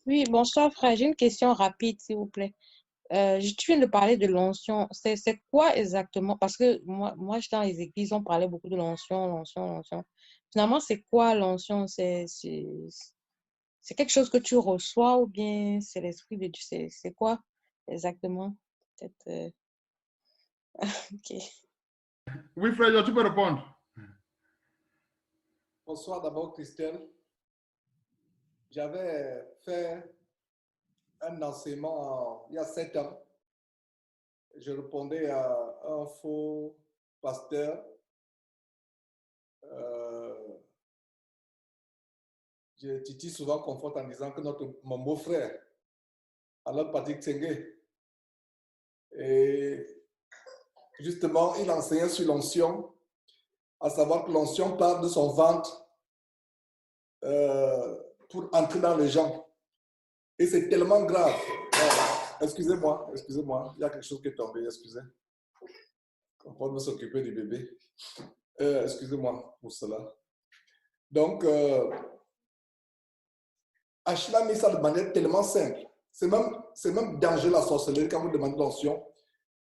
Oui, bonsoir frère, j'ai une question rapide s'il vous plaît. Tu viens de parler de l'onction. C'est quoi exactement? Parce que moi, j'étais dans les églises, on parlait beaucoup de l'onction, l'onction, l'onction. Finalement, c'est quoi l'onction? C'est quelque chose que tu reçois ou bien c'est l'Esprit de Dieu? C'est quoi exactement? Peut-être, ok. Oui, frère, tu peux répondre. Bonsoir d'abord, Christelle. J'avais fait un enseignement il y a 7 ans. Je répondais à un faux pasteur. Titi souvent confronte en disant que mon beau-frère, alors Patrick Tsenge, et justement, il enseignait sur l'onction, à savoir que l'onction part de son ventre pour entrer dans les gens. Et c'est tellement grave. Excusez-moi, il y a quelque chose qui est tombé, excusez. On va s'occuper du bébé. Excusez-moi pour cela. Donc, Achille a mis ça de manière tellement simple. C'est même dangereux la sorcellerie quand vous demandez l'onction.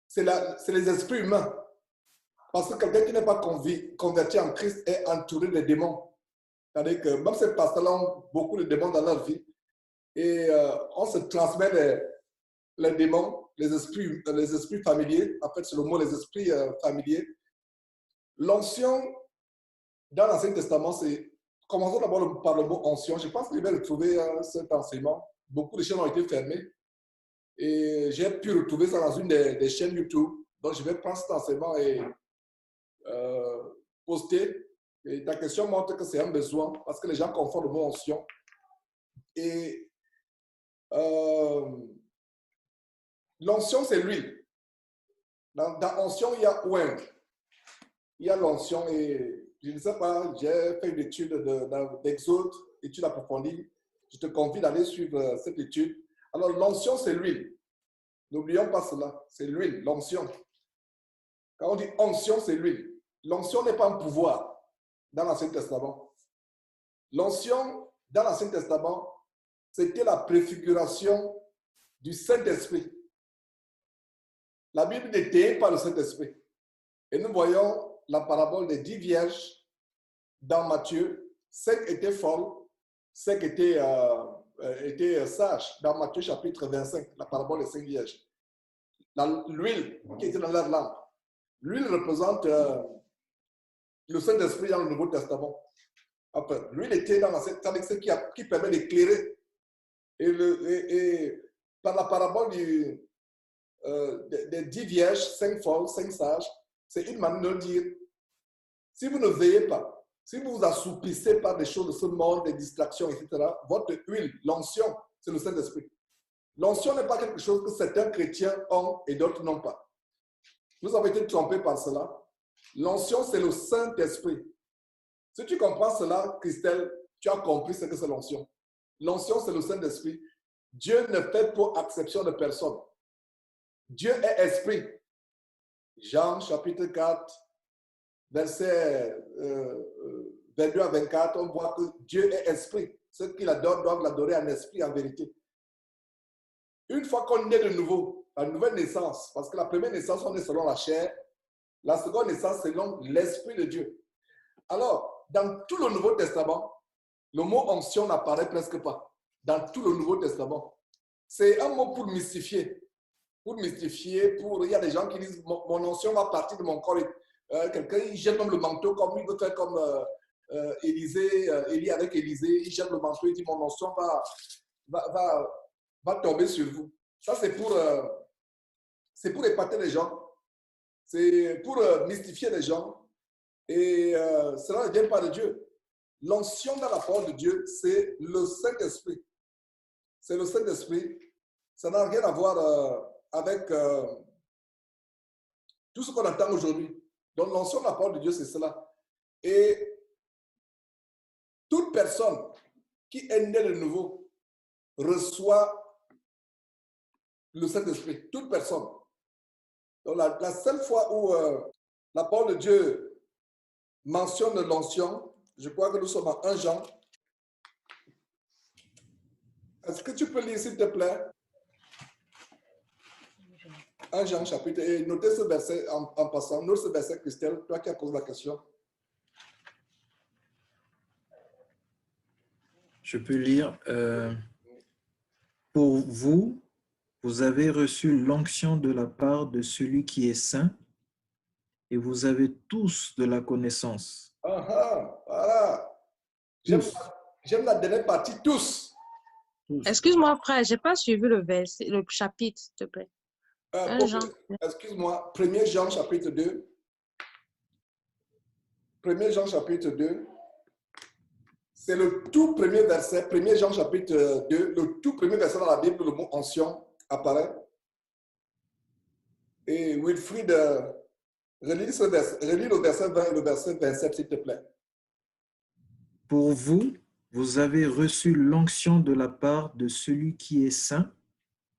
C'est les esprits humains. Parce que quelqu'un qui n'est pas converti en Christ est entouré de démons. C'est-à-dire que même ces pasteurs-là ont beaucoup de démons dans leur vie. Et on se transmet les démons, les esprits familiers. En fait, c'est le mot les esprits familiers. L'onction, dans l'Ancien Testament, c'est... Commençons d'abord par le mot onction. Je pense que je vais retrouver cet enseignement. Beaucoup de chaînes ont été fermées. Et j'ai pu retrouver ça dans une des chaînes YouTube. Donc, je vais prendre cet enseignement et poster. Et ta question montre que c'est un besoin parce que les gens confondent le mot onction. Et l'onction, c'est l'huile. Dans onction, il y a oing. Il y a l'onction et je ne sais pas, j'ai fait une étude d'Exode, étude approfondie. Je te convie d'aller suivre cette étude. Alors, l'onction, c'est l'huile. N'oublions pas cela. C'est l'huile, l'onction. Quand on dit onction, c'est l'huile. L'onction n'est pas un pouvoir dans l'Ancien Testament. L'onction, dans l'Ancien Testament, c'était la préfiguration du Saint-Esprit. La Bible n'était pas le Saint-Esprit. Et nous voyons la parabole des 10 vierges dans Matthieu. 5 étaient folles, 5 étaient sages. Dans Matthieu chapitre 25, la parabole des 5 vierges. L'huile qui était dans leur lampe. L'huile représente le Saint-Esprit dans le Nouveau Testament. Enfin, l'huile était dans avec ce qui permet d'éclairer. Et par la parabole des 10 vierges, 5 folles, 5 sages, c'est une manière de dire, si vous ne veillez pas, si vous vous assoupissez par des choses de ce monde, des distractions, etc., votre huile, l'onction, c'est le Saint-Esprit. L'onction n'est pas quelque chose que certains chrétiens ont et d'autres n'ont pas. Nous avons été trompés par cela. L'onction, c'est le Saint-Esprit. Si tu comprends cela, Christelle, tu as compris ce que c'est l'onction. L'onction, c'est le Saint-Esprit. Dieu ne fait pas exception de personne. Dieu est esprit. Jean, chapitre 4, verset 22 à 24, on voit que Dieu est esprit. Ceux qui l'adorent doivent l'adorer en esprit, en vérité. Une fois qu'on est de nouveau, la nouvelle naissance, parce que la première naissance, on est selon la chair, la seconde naissance, selon l'Esprit de Dieu. Alors, dans tout le Nouveau Testament, le mot onction n'apparaît presque pas. Dans tout le Nouveau Testament. C'est un mot pour mystifier. Il y a des gens qui disent, mon onction va partir de mon corps. Quelqu'un, il jette même le manteau, comme il veut faire comme Élie avec Élisée, il jette le manteau, il dit, mon onction va tomber sur vous. Ça, c'est pour épater les gens. C'est pour mystifier les gens. Et cela ne vient pas de Dieu. L'onction dans la parole de Dieu, c'est le Saint-Esprit. C'est le Saint-Esprit. Ça n'a rien à voir avec tout ce qu'on entend aujourd'hui. Donc, l'onction de la parole de Dieu, c'est cela. Et toute personne qui est née de nouveau reçoit le Saint-Esprit. Toute personne. Donc, la seule fois où la parole de Dieu mentionne l'onction, je crois que nous sommes à 1 Jean. Est-ce que tu peux lire, s'il te plaît? 1 Jean chapitre, et notez ce verset en passant. Note ce verset, Christelle, toi qui as posé la question. Je peux lire. Pour vous, vous avez reçu l'onction de la part de celui qui est saint, et vous avez tous de la connaissance. Voilà. J'aime la dernière partie, tous. Excuse-moi, frère, je n'ai pas suivi le verset, le chapitre, s'il te plaît. Jean. Excuse-moi, 1 Jean chapitre 2. 1 Jean chapitre 2. C'est le tout premier verset, 1 Jean chapitre 2, le tout premier verset dans la Bible, le mot onction apparaît. Et Wilfried, relis le verset 20 et le verset 27, s'il te plaît. Pour vous, vous avez reçu l'onction de la part de celui qui est saint,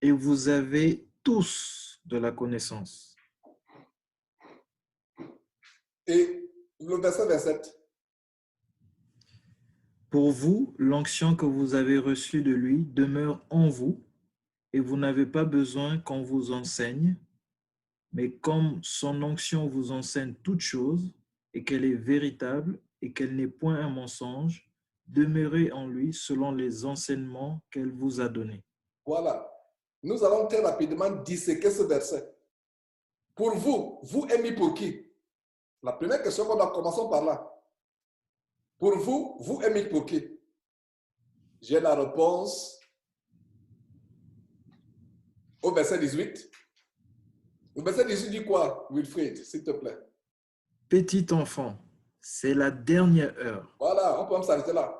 et vous avez tous de la connaissance. Et le verset 27. Pour vous, l'onction que vous avez reçue de lui demeure en vous, et vous n'avez pas besoin qu'on vous enseigne, mais comme son onction vous enseigne toutes choses, et qu'elle est véritable, et qu'elle n'est point un mensonge, demeurez en lui selon les enseignements qu'elle vous a donnés. Voilà. Nous allons très rapidement disséquer ce verset. Pour vous, vous aimez pour qui? La première question qu'on a, commençons par là. Pour vous, vous aimez pour qui? J'ai la réponse au verset 18. Le verset 18 dit quoi, Wilfried, s'il te plaît? Petit enfant, c'est la dernière heure. Voilà, on peut même s'arrêter là.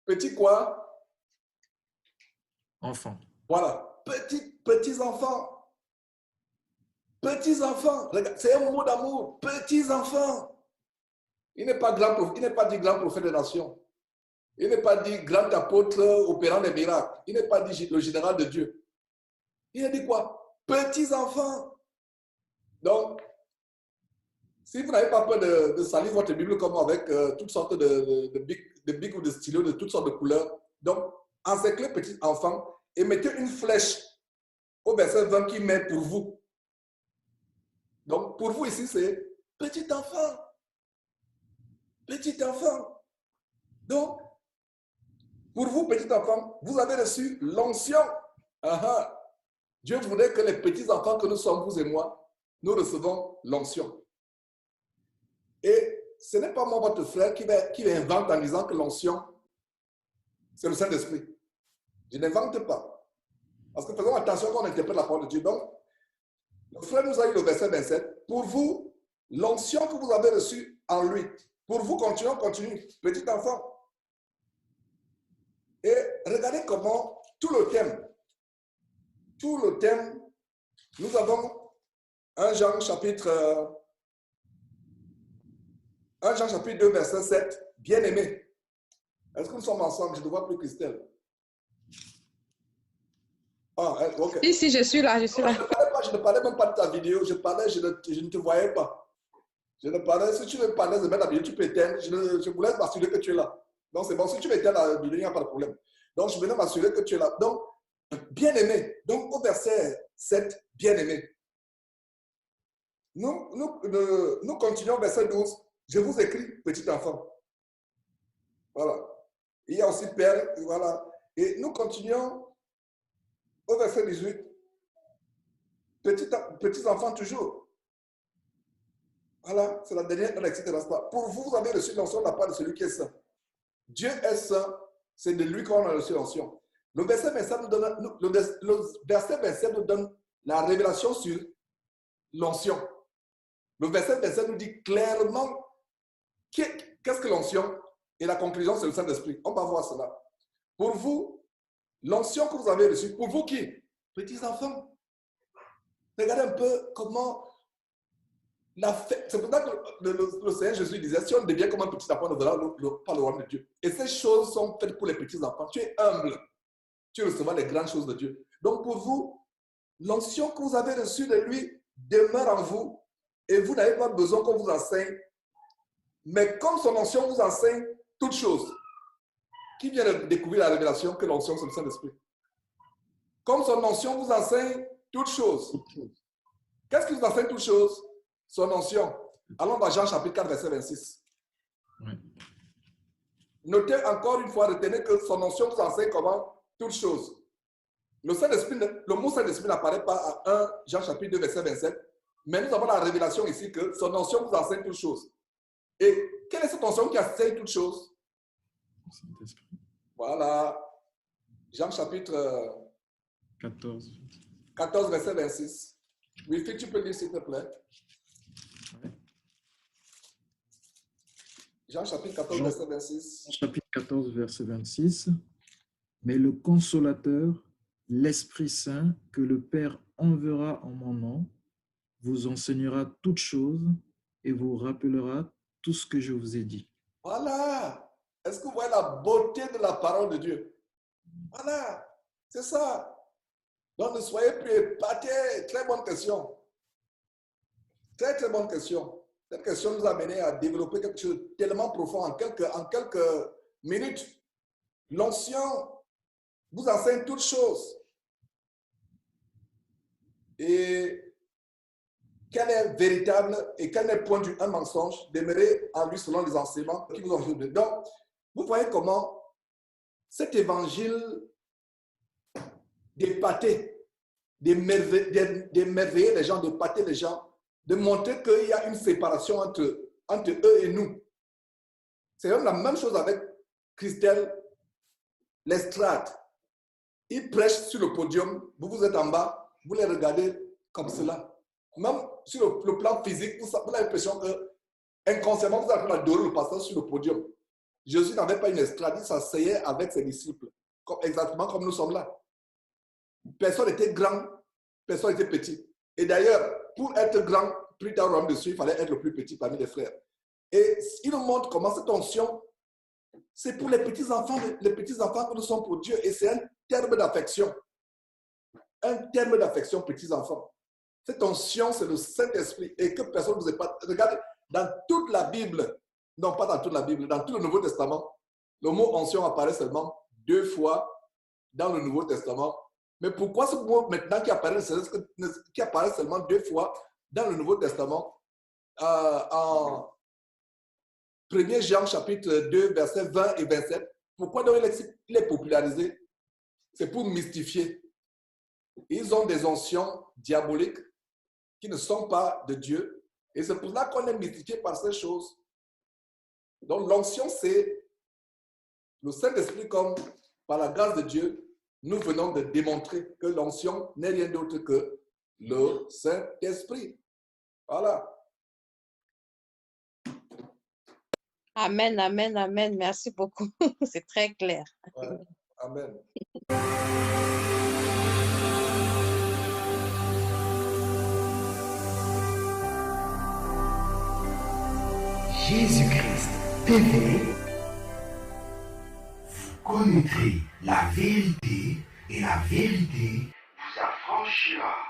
Petit quoi? Enfant. Voilà, petits enfants. Petits enfants, c'est un mot d'amour. Petits enfants. Il n'est pas dit grand prophète des nations. Il n'est pas dit grand apôtre opérant des miracles. Il n'est pas dit le général de Dieu. Il a dit quoi? Petits enfants. Donc, si vous n'avez pas peur de salir votre Bible comme avec toutes sortes de bics ou de stylos de toutes sortes de couleurs, donc, encerclez petits enfants et mettez une flèche au verset 20 qui met pour vous. Donc, pour vous ici, c'est petit enfant. Petit enfant. Donc, pour vous, petit enfant, vous avez reçu l'onction. Dieu voudrait que les petits enfants que nous sommes, vous et moi, nous recevons l'onction. Et ce n'est pas moi, votre frère, qui invente en disant que l'onction, c'est le Saint-Esprit. Je n'invente pas. Parce que faisons attention quand on interprète la parole de Dieu. Donc, le frère nous a eu le verset 27. Pour vous, l'onction que vous avez reçue en lui. Pour vous, continuez, petit enfant. Et regardez comment tout le thème, nous avons 1 Jean chapitre 2, verset 7, bien-aimé. Est-ce que nous sommes ensemble? Je ne vois plus Christelle. Ok. Si, je suis là, je suis là. Je ne parlais même pas de ta vidéo, je ne te voyais pas. Si tu veux parler de mettre la vidéo, tu peux éteindre. Je voulais m'assurer que tu es là. Donc c'est bon, si tu veux éteindre la vidéo, il n'y a pas de problème. Donc je voulais m'assurer que tu es là. Donc, bien-aimé. Donc au verset 7, bien-aimé. Nous continuons verset 12. Je vous écris, petit enfant. Voilà. Il y a aussi père, voilà. Et nous continuons au verset 18. Petits enfants toujours. Voilà, c'est la dernière heure, etc. Pour vous, vous avez reçu l'onction de la part de celui qui est saint. Dieu est saint, c'est de lui qu'on a reçu l'onction. Le verset 27 nous donne la révélation sur l'onction. Le verset 27 nous dit clairement qu'est-ce que l'onction, et la conclusion, c'est le Saint-Esprit. On va voir cela. Pour vous, l'onction que vous avez reçue, pour vous qui? Petits enfants. Regardez un peu comment c'est pour ça que le Seigneur Jésus disait, si on devient comme un petit enfant, on ne verra pas le royaume de Dieu. Et ces choses sont faites pour les petits enfants. Tu es humble, tu recevras les grandes choses de Dieu. Donc pour vous, l'onction que vous avez reçue de lui demeure en vous et vous n'avez pas besoin qu'on vous enseigne. Mais comme son onction vous enseigne toutes choses, Qui vient de découvrir la révélation que l'onction, c'est le Saint-Esprit? Comme son onction vous enseigne toutes choses. Qu'est-ce qui vous enseigne toutes choses? Son onction. Allons dans Jean chapitre 4, verset 26. Ouais. Notez encore une fois, retenez que son onction vous enseigne comment? Toutes choses. Le mot Saint-Esprit n'apparaît pas à 1 Jean chapitre 2, verset 27, mais nous avons la révélation ici que son onction vous enseigne toutes choses. Et quelle est cette onction qui enseigne toutes choses? Voilà. Jean chapitre 14, verset 26. Wilfried, tu peux lire s'il te plaît. Jean chapitre 14, verset 26. Chapitre 14, verset 26. Mais le consolateur, l'Esprit Saint, que le Père enverra en mon nom, vous enseignera toutes choses et vous rappellera tout ce que je vous ai dit. Voilà. Est-ce que vous voyez la beauté de la parole de Dieu? Voilà. C'est ça. Donc, ne soyez plus épatés. Très bonne question. Très, très bonne question. Cette question nous a mené à développer quelque chose de tellement profond en quelques minutes. L'onction vous enseigne toutes choses. Et quel est véritable et quel n'est point du un mensonge, demeurer en lui selon les enseignements qui vous ont fait. Donc, vous voyez comment cet évangile d'épater, d'émerveiller les gens, d'épater les gens, de montrer qu'il y a une séparation entre eux et nous. C'est la même chose avec Christelle Lestrade. Ils prêchent sur le podium, vous êtes en bas, vous les regardez comme cela. Même sur le plan physique, vous avez l'impression que inconsciemment, vous avez adoré le pasteur sur le podium. Jésus n'avait pas une estrade, il s'asseyait avec ses disciples, exactement comme nous sommes là. Personne n'était grand, personne n'était petit. Et d'ailleurs, pour être grand, plus tard au royaume de Dieu, il fallait être le plus petit parmi les frères. Et il nous montre comment cette onction, c'est pour les petits-enfants que nous sommes pour Dieu. Et c'est un terme d'affection. Un terme d'affection, petits-enfants. Cette onction, c'est le Saint-Esprit. Et que personne ne vous épate. Regardez, dans toute la Bible, non pas dans toute la Bible, dans tout le Nouveau Testament, le mot onction apparaît seulement 2 fois dans le Nouveau Testament. Mais pourquoi ce mot maintenant qui apparaît seulement 2 fois dans le Nouveau Testament, en 1 Jean chapitre 2, versets 20 et 27, pourquoi donc il est popularisé? C'est pour mystifier. Ils ont des onction diaboliques qui ne sont pas de Dieu. Et c'est pour ça qu'on est mystifié par ces choses. Donc l'onction, c'est le Saint-Esprit comme, par la grâce de Dieu, nous venons de démontrer que l'onction n'est rien d'autre que le Saint-Esprit. Voilà. Amen, amen, amen. Merci beaucoup. C'est très clair. Ouais. Amen. Jésus-Christ TV, vous connaîtrez la vérité et la vérité vous affranchira.